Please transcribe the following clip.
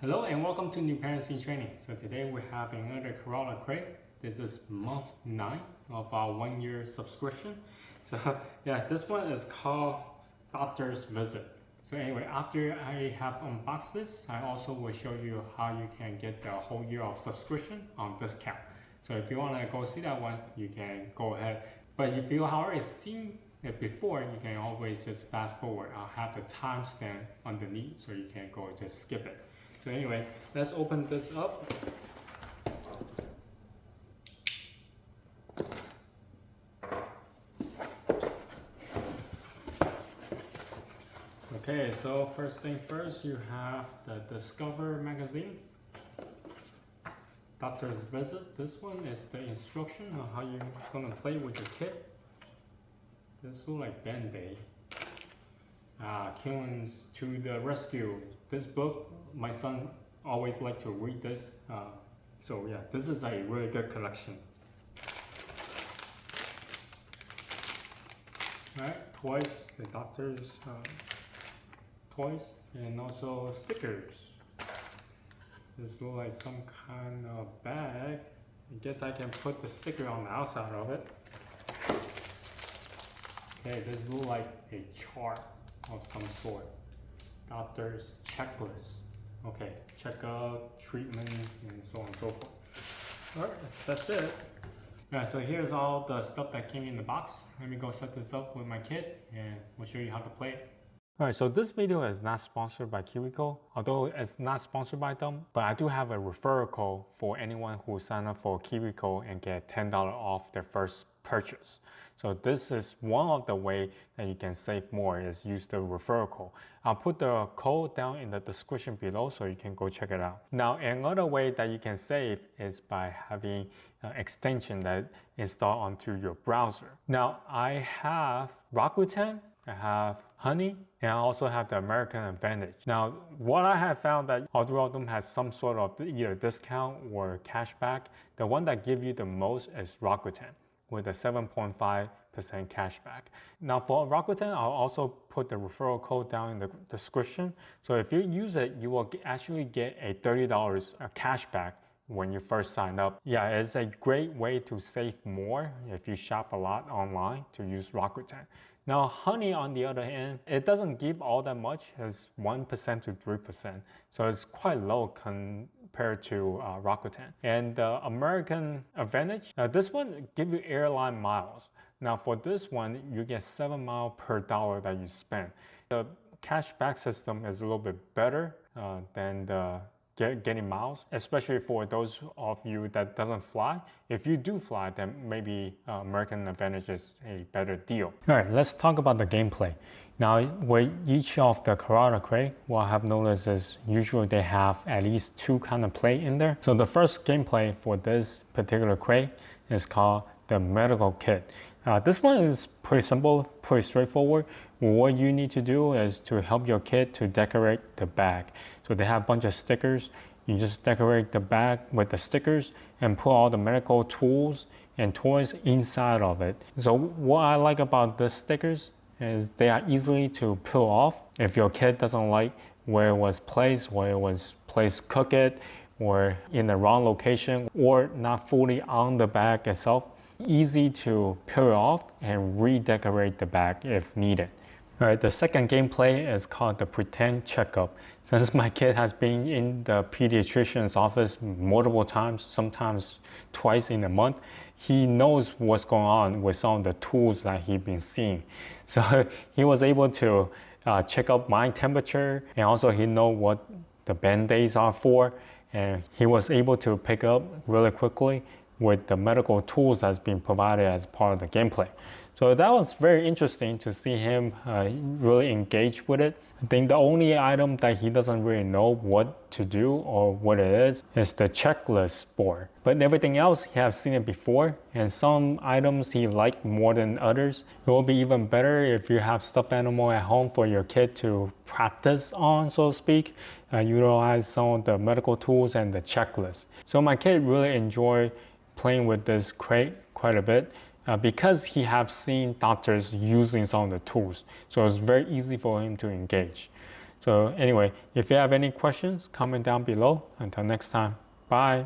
Hello and welcome to New Parents in Training. So today we have another Koala crate. This is month 9 of our 1-year subscription. So yeah, this one is called Doctor's Visit. So anyway, after I have unboxed this, I also will show you how you can get the whole year of subscription on discount. So if you want to go see that one, you can go ahead. But if you already seen it before, you can always just fast forward. I'll have the timestamp underneath so you can go and just skip it. So anyway, let's open this up. Okay, so first thing first, you have the Discover magazine. Doctor's Visit. This one is the instruction on how you're gonna play with your kid. This looks like Band-Aid. Kiwis to the rescue. This book, my son always liked to read this. So yeah, this is a really good collection. Alright, toys, the doctor's toys, and also stickers. This looks like some kind of bag. I guess I can put the sticker on the outside of it. Okay, this looks like a chart of some sort. Doctor's checklist. Okay, checkup, treatment, and so on and so forth. Alright, that's it. Alright, so here's all the stuff that came in the box. Let me go set this up with my kid and we'll show you how to play it. Alright, so this video is not sponsored by KiwiCo, although it's not sponsored by them, but I do have a referral code for anyone who sign up for KiwiCo and get $10 off their first purchase. So this is one of the way that you can save more is use the referral code. I'll put the code down in the description below so you can go check it out. Now another way that you can save is by having an extension that install onto your browser. Now I have Rakuten, I have Honey, and I also have the American Advantage. Now, what I have found that all three of them has some sort of either discount or cashback. The one that gives you the most is Rakuten with a 7.5% cashback. Now for Rakuten, I'll also put the referral code down in the description. So if you use it, you will actually get a $30 cashback when you first sign up. Yeah, it's a great way to save more if you shop a lot online to use Rakuten. Now Honey, on the other hand, it doesn't give all that much. It's 1% to 3%. So it's quite low compared to Rakuten. And the American Advantage, this one gives you airline miles. Now for this one, you get 7 miles per dollar that you spend. The cashback system is a little bit better than the getting miles, especially for those of you that doesn't fly. If you do fly, then maybe American Advantage is a better deal. All right, let's talk about the gameplay. Now, with each of the Koala crate, what I have noticed is usually they have at least 2 kind of play in there. So the first gameplay for this particular crate is called the medical kit. This one is pretty simple, pretty straightforward. What you need to do is to help your kid to decorate the bag. So they have a bunch of stickers. You just decorate the bag with the stickers and put all the medical tools and toys inside of it. So what I like about the stickers is they are easily to peel off. If your kid doesn't like where it was placed, crooked, or in the wrong location, or not fully on the bag itself, easy to peel off and redecorate the bag if needed. All right, the second gameplay is called the pretend checkup. Since my kid has been in the pediatrician's office multiple times, sometimes twice in a month, he knows what's going on with some of the tools that he's been seeing. So he was able to check up my temperature, and also he know what the Band-Aids are for, and he was able to pick up really quickly with the medical tools that's been provided as part of the gameplay. So that was very interesting to see him really engage with it. I think the only item that he doesn't really know what to do or what it is the checklist board. But everything else, he has seen it before, and some items he liked more than others. It will be even better if you have stuffed animal at home for your kid to practice on, so to speak. Utilize some of the medical tools and the checklist. So my kid really enjoyed playing with this crate quite a bit. because he have seen doctors using some of the tools. So it's very easy for him to engage. So anyway, if you have any questions, comment down below. Until next time, bye.